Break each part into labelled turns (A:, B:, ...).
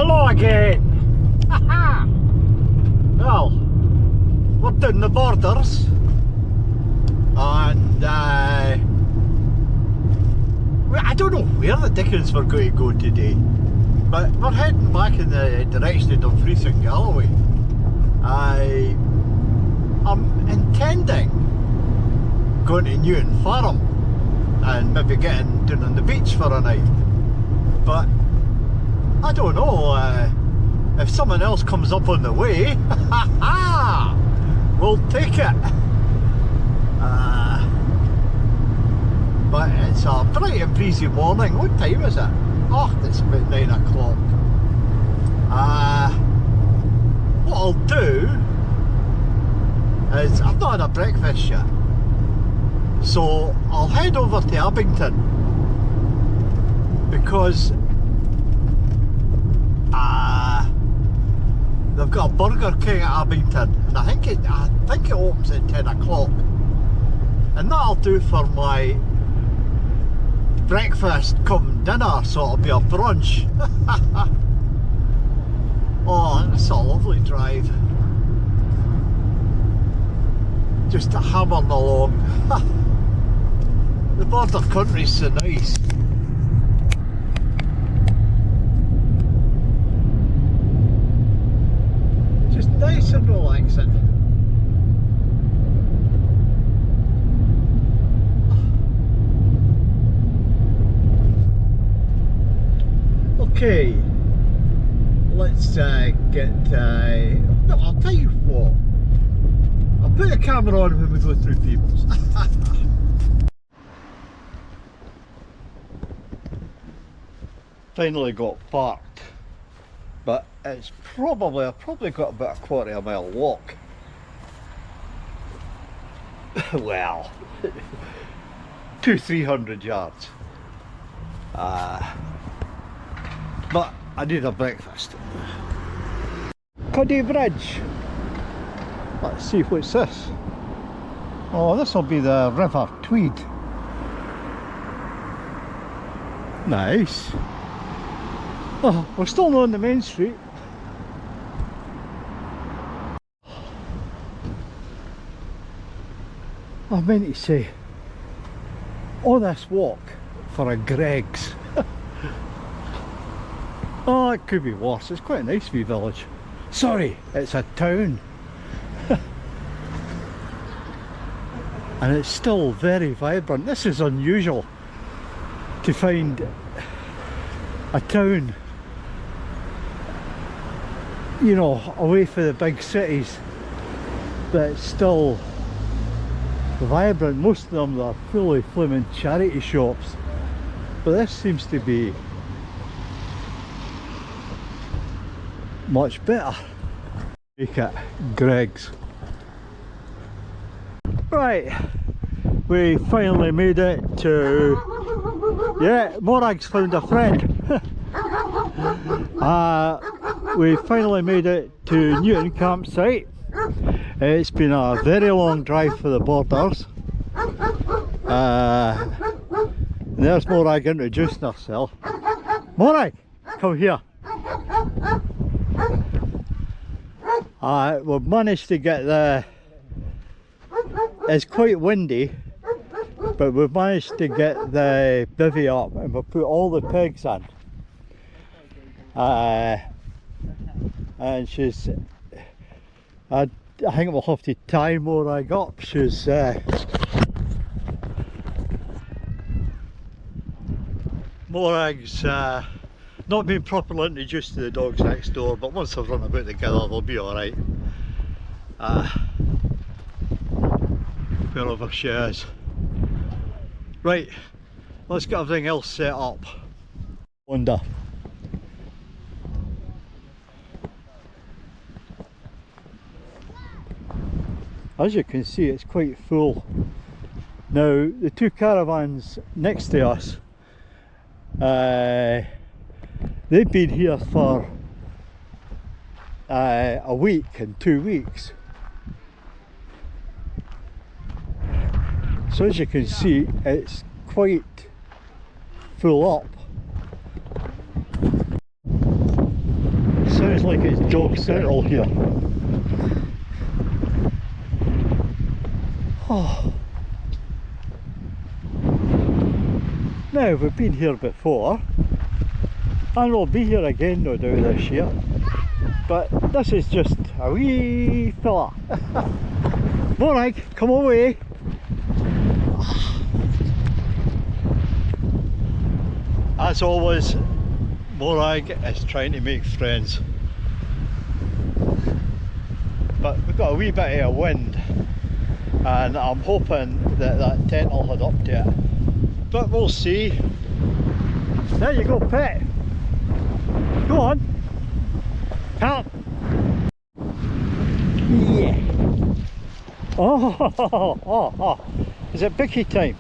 A: Hello again! Well, we're down the borders and I don't know where the dickens we're going to go today, but we're heading back in the direction of Dumfries and Galloway. I'm intending going to Newton Farm and maybe getting down on the beach for a night, but I don't know, if someone else comes up on the way, we'll take it. But it's a bright and breezy morning. What time is it? Oh, it's about 9 o'clock. What I'll do is, I've not had a breakfast yet, so I'll head over to Abington because they've got a Burger King at Abington, and I think it opens at 10 o'clock, and that'll do for my breakfast come dinner, so it'll be a brunch. Oh, it's a lovely drive, just hammering along. The border country's so nice. Just nice and relaxing. Okay, let's get, no, I'll tell you what, I'll put the camera on when we go through Peebles. Finally got parked, but it's I've probably got about a quarter of a mile walk. Well, 200-300 yards. But I need a breakfast. Cuddy Bridge. Let's see what's this. Oh, this will be the River Tweed. Nice. Oh, we're still not on the main street. I meant to say, all this walk for a Greg's. Oh, it could be worse. It's quite a nice wee village. Sorry, it's a town. And it's still very vibrant. This is unusual to find a town, you know, away from the big cities, but it's still vibrant. Most of them are fully flaming charity shops, but this seems to be much better. Make it Greg's. Right, we finally made it to, yeah, Morag's found a friend. We finally made it to Newton campsite. It's been a very long drive for the borders. There's Morag introducing herself. Morag, come here. We've managed to get it's quite windy, but we've managed to get the bivvy up and we've put all the pigs in. And she's, I think we'll have to tie Morag up. She's Morag's not been properly introduced to the dogs next door, but once they've run about together they'll be alright. Wherever she is. Right, let's get everything else set up. Wonder. As you can see, it's quite full. Now, the two caravans next to us, they've been here for a week and 2 weeks. So as you can see, it's quite full up. Job central here. Oh. Now we've been here before and we'll be here again no doubt this year, but this is just a wee fella. Morag, come away. As always, Morag is trying to make friends, but we've got a wee bit of a wind and I'm hoping that that tent will head up to it, but we'll see. There you go, pet. Go on. Come. Yeah. Oh. Is it bicky time?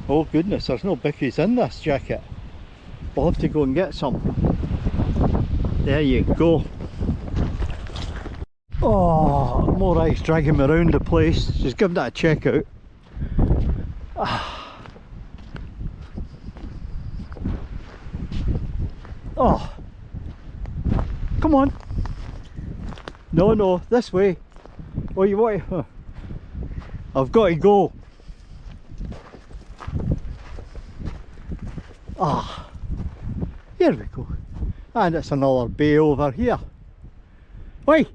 A: Oh goodness, there's no bickies in this jacket. We'll have to go and get some. There you go. Oh, Morag's dragging me around the place. Just give that a check out. Oh, come on. No, this way. Oh, you want to? I've got to go. Ah, here we go. And it's another bay over here. Wait,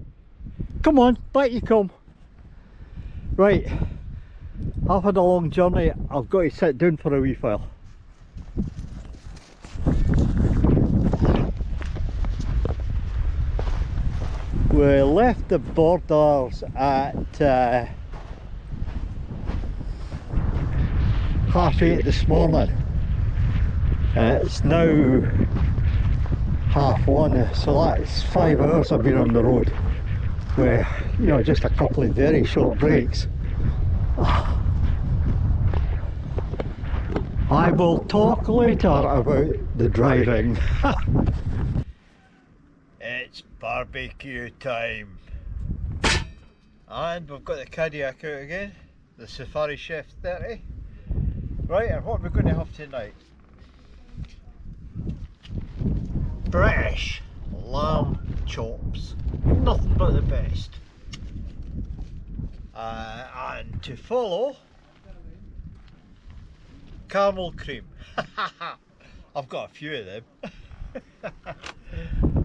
A: come on, back you come. Right, I've had a long journey. I've got to sit down for a wee while. We left the borders at 8:30 this morning. It's now 1:30, so that's 5 hours I've been on the road with, you know, just a couple of very short breaks. I will talk later about the driving. It's barbecue time, and we've got the Cadillac out again, the Safari Chef 30. Right, and what we're going to have tonight? British lamb chops, nothing but the best. And to follow, caramel cream. I've got a few of them.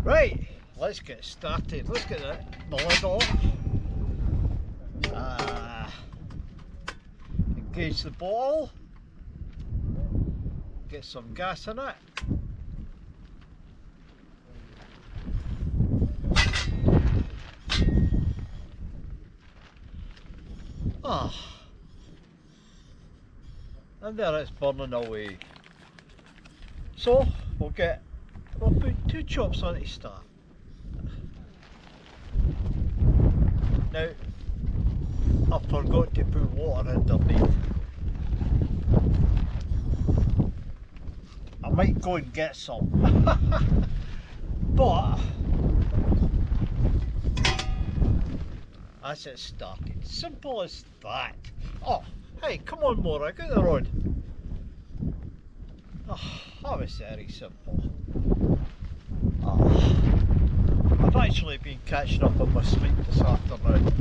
A: Right, let's get started. Let's get the lid off. Engage the bottle. Get some gas in it. And there it's burning away. So we'll put 2 chops on to start. Now I forgot to put water underneath. I might go and get some. But that's it started. Simple as that. Oh, hey, come on Morag, get the road. Oh, that was very simple. Oh, I've actually been catching up on my sleep this afternoon.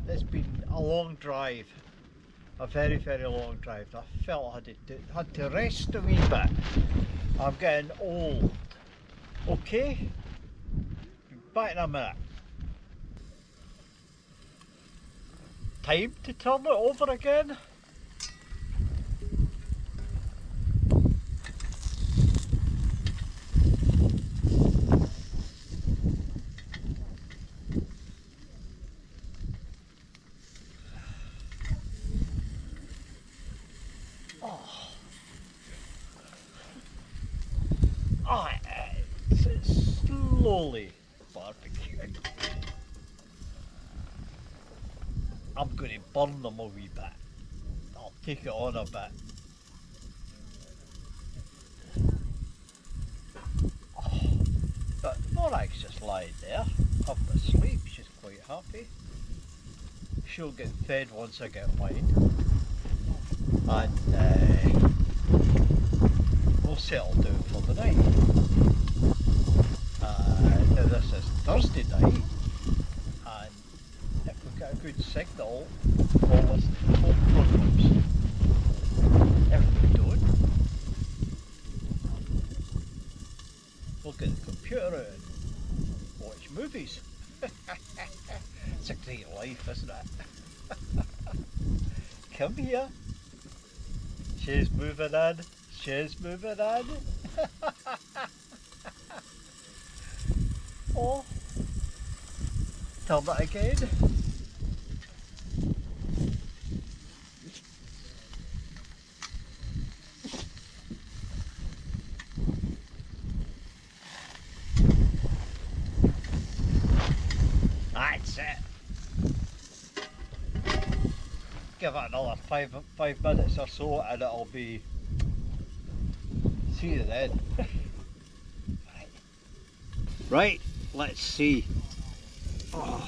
A: It's been a long drive, a very, very long drive. I felt I had to rest a wee bit. I'm getting old. Okay, be back in a minute. Time to turn it over again. It's slowly barbecuing. I'm going to burn them a wee bit. I'll take it on a bit. But Morag's just lying there, having a sleep. She's quite happy. She'll get fed once I get mine. And we'll settle down for the night. This is Thursday night, and if we get a good signal, we'll listen to folk programs. If we don't, we'll get the computer out and watch movies. It's a great life, isn't it? Come here. She's moving in. She's moving in. Oh. Tell that again. That's it. Give it another five minutes or so and it'll be. See you then. Right, let's see. Oh.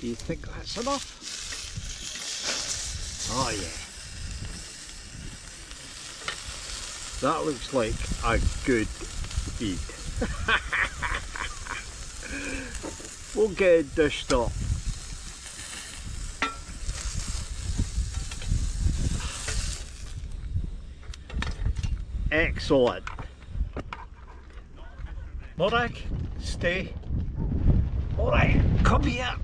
A: Do you think that's enough? Oh yeah. That looks like a good feed. We'll get it dished up. Excellent. Morag, stay. Morag, come here.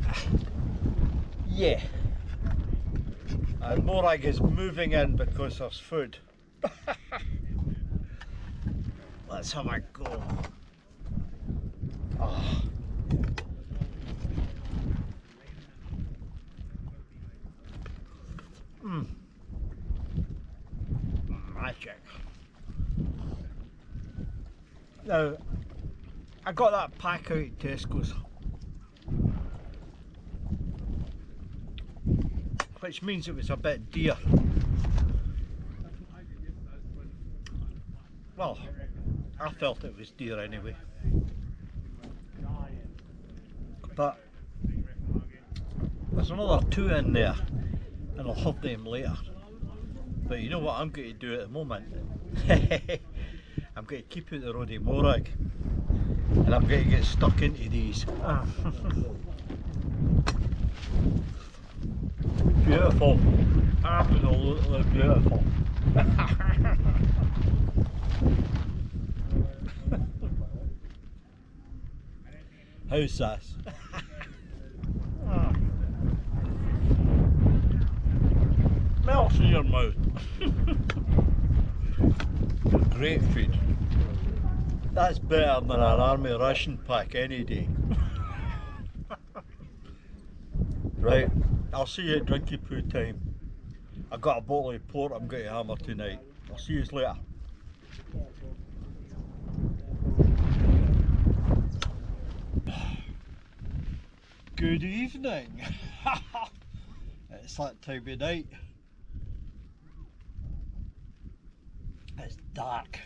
A: Yeah. And Morag is moving in because there's food. Let's have a go. Oh. Magic. Now, I got that pack out at Tesco's, which means it was a bit dear. Well, I felt it was dear anyway. But there's another 2 in there, and I'll have them later. But you know what I'm going to do at the moment? I'm going to keep out the road in Morag, and I'm going to get stuck into these. Beautiful, absolutely beautiful. How's this? Melts in your mouth. Great feed. That's better than an army ration pack any day. Right, I'll see you at drinky poo time. I've got a bottle of port I'm going to hammer tonight. I'll see you later. Good evening. It's that time of night. It's dark.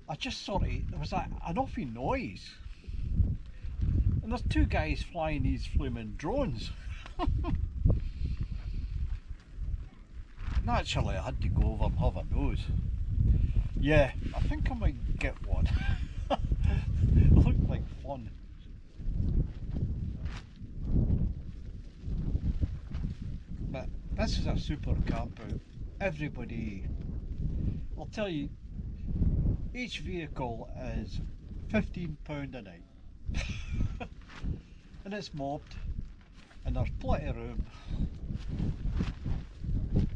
A: I just sort of, there was an awful noise. And there's 2 guys flying these flaming drones. Naturally, I had to go over and have a nose. Yeah, I think I might get one. It looked like fun. But this is a super camp out. Everybody, I'll tell you, each vehicle is £15 a night. And it's mobbed, and there's plenty of room.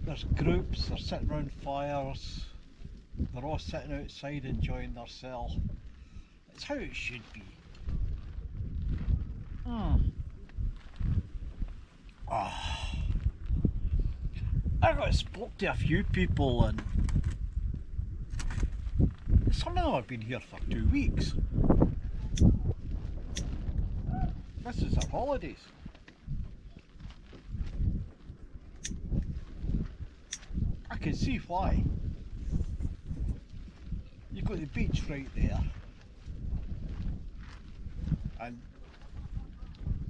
A: There's groups, they're sitting around fires, they're all sitting outside enjoying themselves. It's how it should be. Oh. I got spoke to a few people, and some of them have been here for 2 weeks. This is their holidays. I can see why. You've got the beach right there, and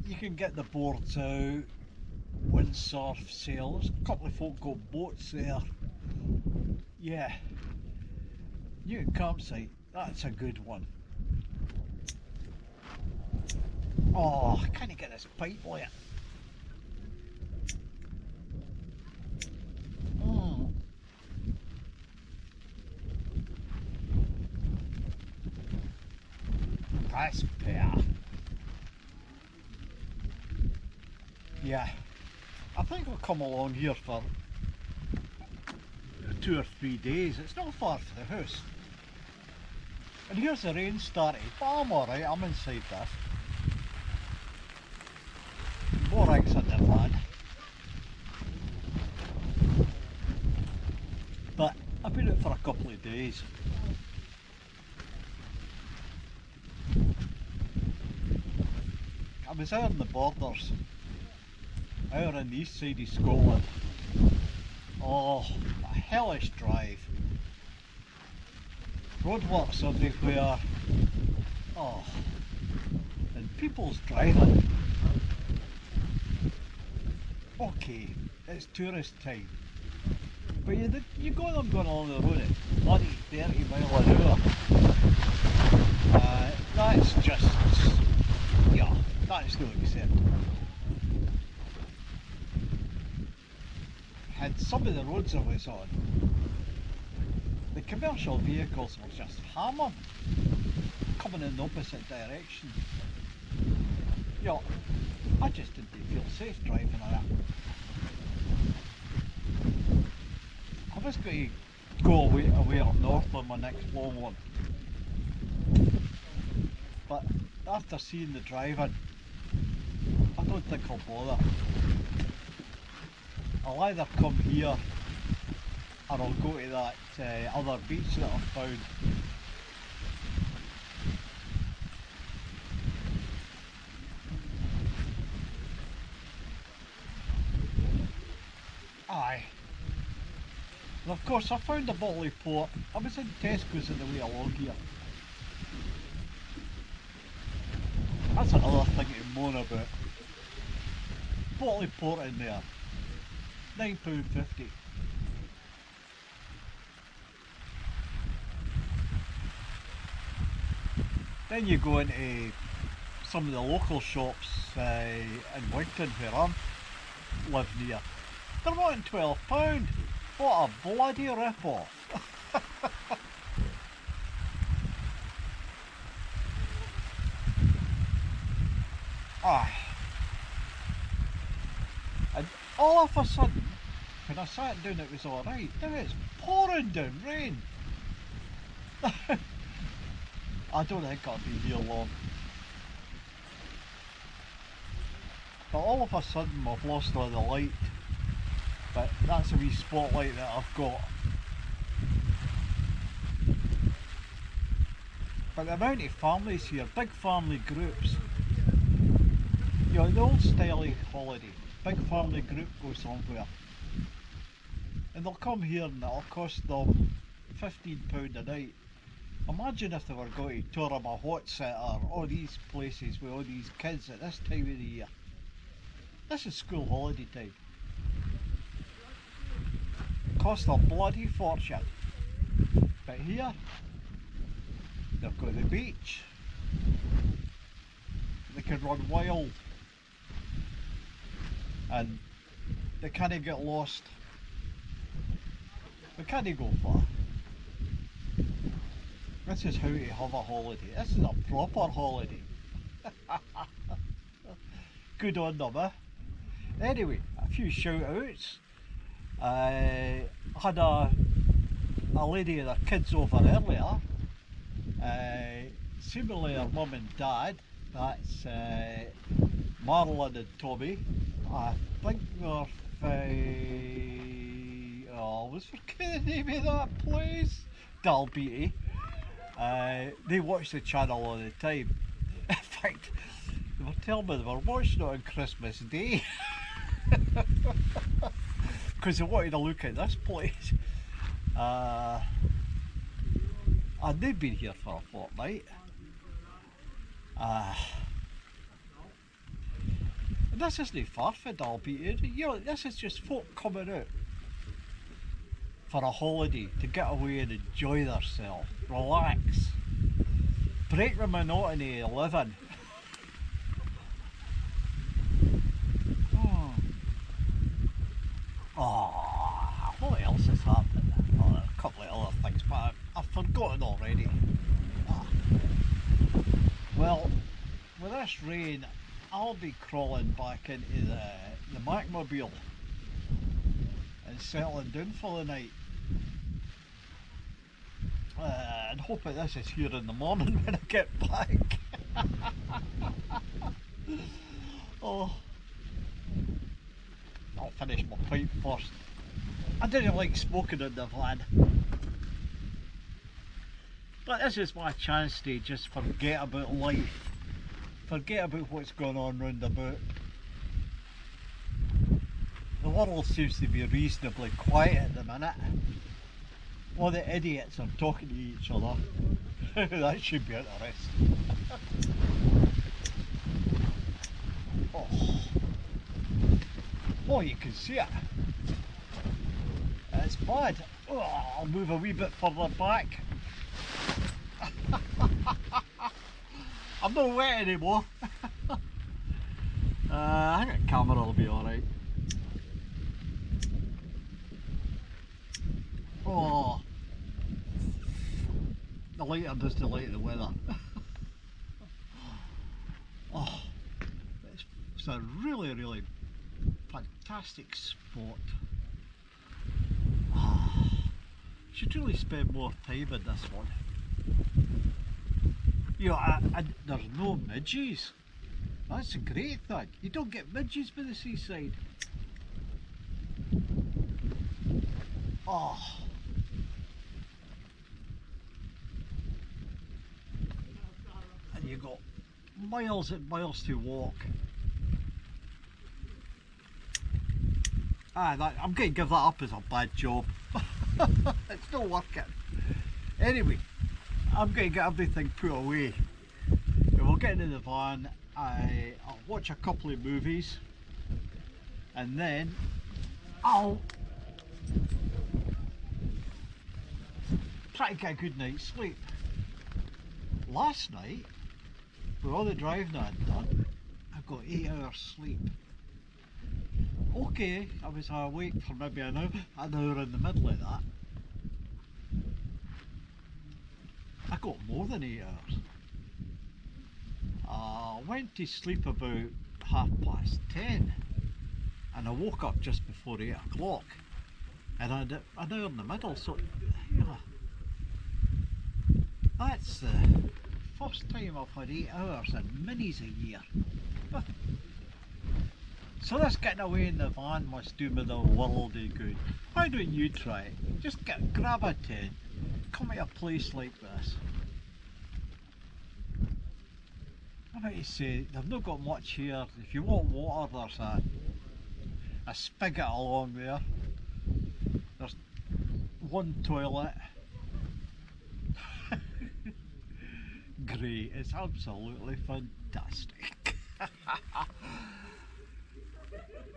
A: you can get the boards out when surf, sail. There's a couple of folk got boats there. Yeah. New campsite, that's a good one. Oh, I can't get this pipe lit. That's better. Yeah, I think I'll come along here for 2 or 3 days. It's not far from the house. And here's the rain starting, but I'm alright, I'm inside this. Morag's in the van. But I've been out for a couple of days. I was out on the borders, out on the east side of Scotland. Oh, a hellish drive. Roadworks everywhere. Oh, and people's driving. Okay, it's tourist time. But you got them going along the road at bloody 30 mile an hour. That's just, yeah, that's not acceptable. And some of the roads I was on, the commercial vehicles were just hammering, coming in the opposite direction. Yeah, I just didn't feel safe driving on it. I was going to go away up north on my next long one, but after seeing the driving, I don't think I'll bother. I'll either come here or I'll go to that other beach that I've found. Aye. And of course I found a bottle of port. I was in Tesco's on the way along here. That's another thing to moan about. Bottle of port in there. £9.50. Then you go into some of the local shops in Wigton where I live near. They're wanting £12. What a bloody rip-off. Aye. And all of a sudden, when I sat down it was alright. Now it's pouring down rain. I don't think I'll be here long. But all of a sudden I've lost all the light. But that's a wee spotlight that I've got. But the amount of families here, big family groups. You know, the old style of holiday. Big family group go somewhere. And they'll come here and it'll cost them £15 a night. Imagine if they were going to Torama Hot Set or all these places with all these kids at this time of the year. This is school holiday time. Cost a bloody fortune. But here, they've got the beach. They can run wild. And they can't get lost. They can't go far. This is how to have a holiday. This is a proper holiday. Good on them, eh? Anyway, a few shout outs. I had a lady and her kids over earlier. Seemingly her mum and dad. That's Marlon and Tommy. I think they're I was forgetting the name of that place. Dalbeatty. They watch the channel all the time. In fact, they were telling me they were watching it on Christmas Day. Because they wanted to look at this place. And they've been here for a fortnight. This isn't far for Dalby. You know, this is just folk coming out for a holiday to get away and enjoy themselves, relax, break the monotony of living. Oh, what else is happening? Oh, a couple of other things, but I've forgotten already. Well, with this rain, I'll be crawling back into the Macmobile and settling down for the night. And hoping this is here in the morning when I get back. Oh, I'll finish my pipe first. I didn't like smoking in the van, but this is my chance to just forget about life, forget about what's going on round about. The world seems to be reasonably quiet at the minute. All the idiots are talking to each other. That should be interesting. Oh, you can see it. It's bad. Oh, I'll move a wee bit further back. I'm not wet anymore. I think the camera will be alright. Oh, the lighter does the light of the weather. Oh, it's a really, really fantastic spot. Should really spend more time in this one. You know, there's no midges. That's a great thing. You don't get midges by the seaside. Oh. And you got miles and miles to walk. I'm going to give that up as a bad job. It's not working. Anyway, I'm going to get everything put away. We'll get into the van, I'll watch a couple of movies, and then I'll try to get a good night's sleep. Last night, with all the driving I'd done, I got 8 hours sleep. Okay, I was awake for maybe an hour in the middle of that. I got more than 8 hours. I went to sleep about 10:30 and I woke up just before 8 o'clock, and I had an hour in the middle, so yeah, that's the first time I've had 8 hours in minis a year. So this getting away in the van must do me the world of good. Why don't you try it? Just grab a tent, come to a place like this. I might say, they've not got much here. If you want water, there's a spigot along there. There's one toilet. Great, it's absolutely fantastic.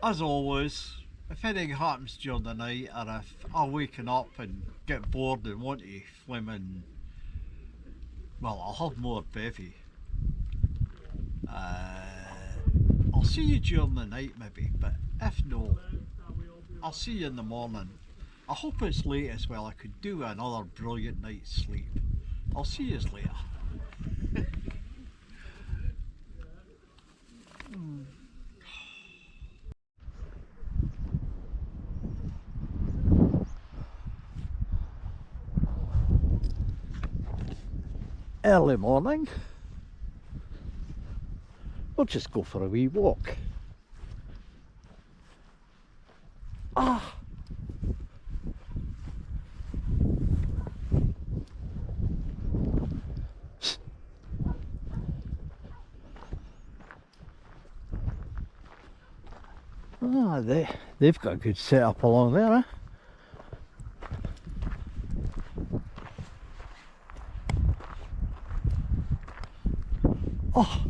A: As always, if anything happens during the night, or if I'm waking up and get bored and want to flimming, well, I'll have more bevy. I'll see you during the night maybe, but if no, I'll see you in the morning. I hope it's late as well. I could do another brilliant night's sleep. I'll see you later. Early morning. We'll just go for a wee walk. Ah! Ah, they've got a good setup along there, eh? Oh!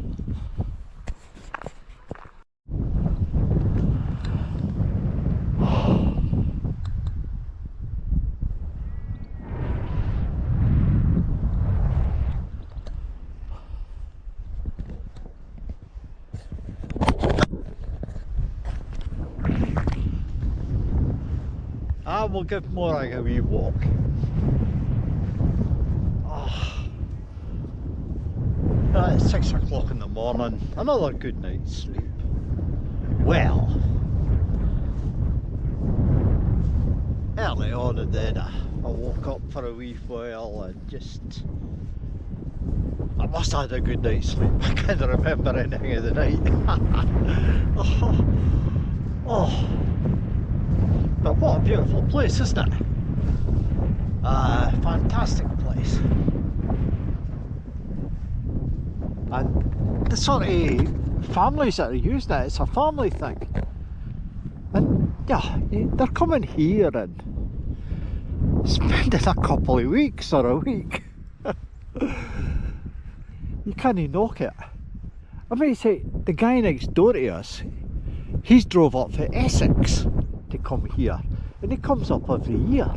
A: and we'll give Morag a wee walk. Oh. It's 6 o'clock in the morning, another good night's sleep. Well, early on and then I woke up for a wee while and I must have had a good night's sleep. I can't remember anything of the night. Oh, but what a beautiful place, isn't it? Fantastic place. And the sort of families that are using it, it's a family thing. And yeah, they're coming here and spending a couple of weeks or a week. You can't knock it. I mean, say, the guy next door to us, he's drove up from Essex to come here, and he comes up every year.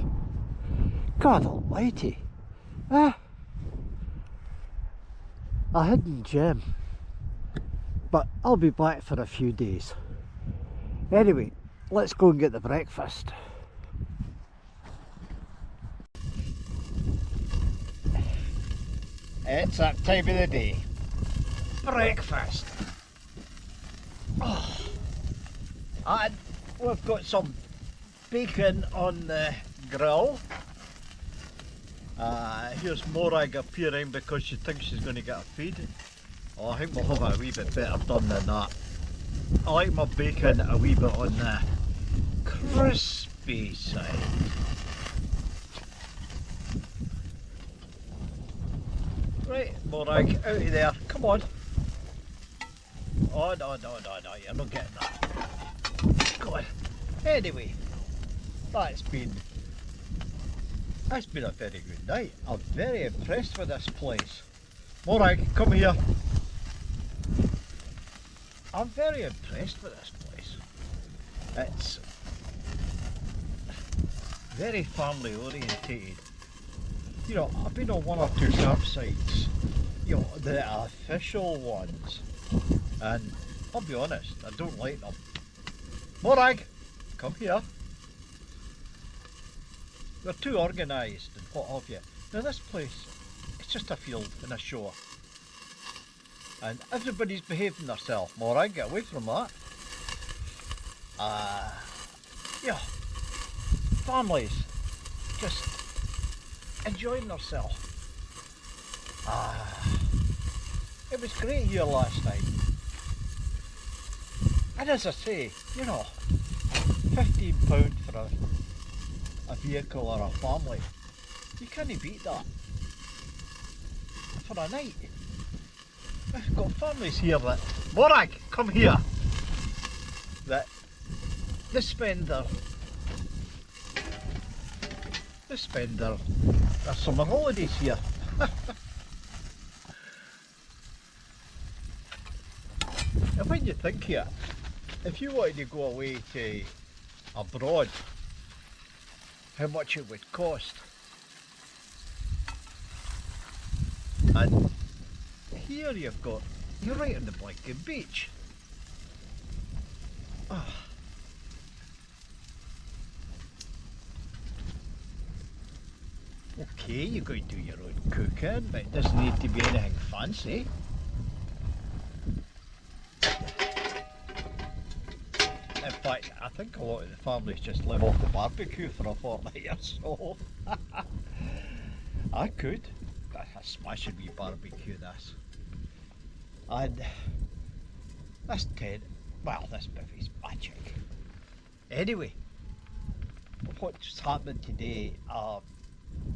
A: God almighty. A hidden gem. But I'll be back for a few days. Anyway, let's go and get the breakfast. It's that time of the day. Breakfast. Oh. And we've got some bacon on the grill. Here's Morag appearing because she thinks she's going to get a feed. Oh, I think we'll have it a wee bit better done than that. I like my bacon a wee bit on the crispy side. Right, Morag, out of there, come on. Oh no, you're not getting that. Come on. Anyway, that's been a very good night. I'm very impressed with this place. Morag, come here. I'm very impressed with this place. It's very family orientated. You know, I've been on one or two campsites, you know, the official ones, and I'll be honest, I don't like them. Morag, come here. They're too organised and what have you. Now this place, it's just a field and a shore. And everybody's behaving themselves. Morag, get away from that. Yeah, families just enjoying themselves. It was great here last night. And as I say, you know, £15 for a vehicle or a family, you can't beat that for a night. We've got families here that, Morag, come here, that they spend their summer holidays here. And when you think here, if you wanted to go away to abroad, how much it would cost. And here you're right on the blanket beach. Okay, you got to do your own cooking, but it doesn't need to be anything fancy. In fact, I think a lot of the families just live off the barbecue for a fortnight or so. I could. That's a smashing wee barbecue, this. And this this buffet's magic. Anyway, what's happening today, I've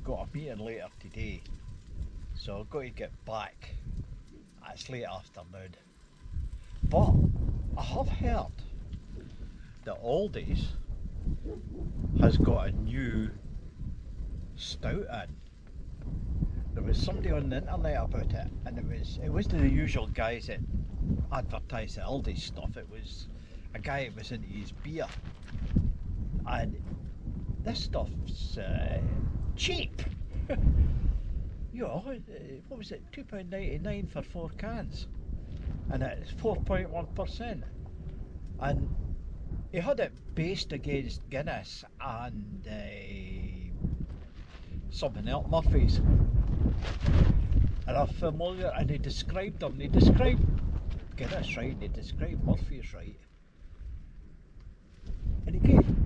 A: got a meeting later today, so I've got to get back. It's late afternoon. But I have heard that Aldi's has got a new stout in. There was somebody on the internet about it, and it wasn't the usual guys that advertise the Aldi stuff. It was a guy that was into his beer, and this stuff's cheap. You know, what was it, £2.99 for 4 cans, and it's 4.1%. And he had it based against Guinness and something else, Murphy's. And I'm familiar, and he described them. He described Guinness right, and he described Murphy's right. And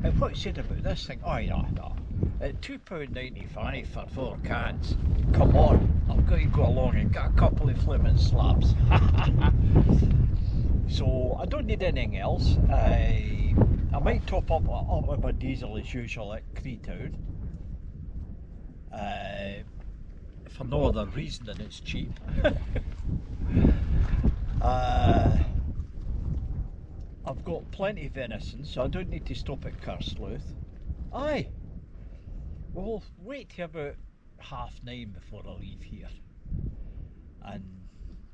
A: and what he said about this thing, oh yeah, no. At £2.95 for 4 cans, come on, I've got to go along and get a couple of flaming slaps. So I don't need anything else. I might top up with my diesel as usual at Creetown. For no other reason than it's cheap. I've got plenty of venison, so I don't need to stop at Kersleuth. Aye, we'll wait till about 9:30 before I leave here, and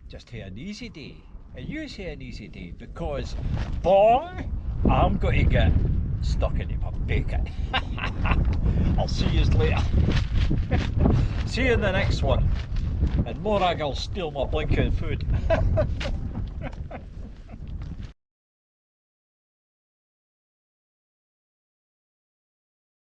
A: just have an easy day. And you have an easy day, because boy, I'm going to get stuck into my bacon. I'll see you later. See you in the next one. And Morag will steal my blinking food.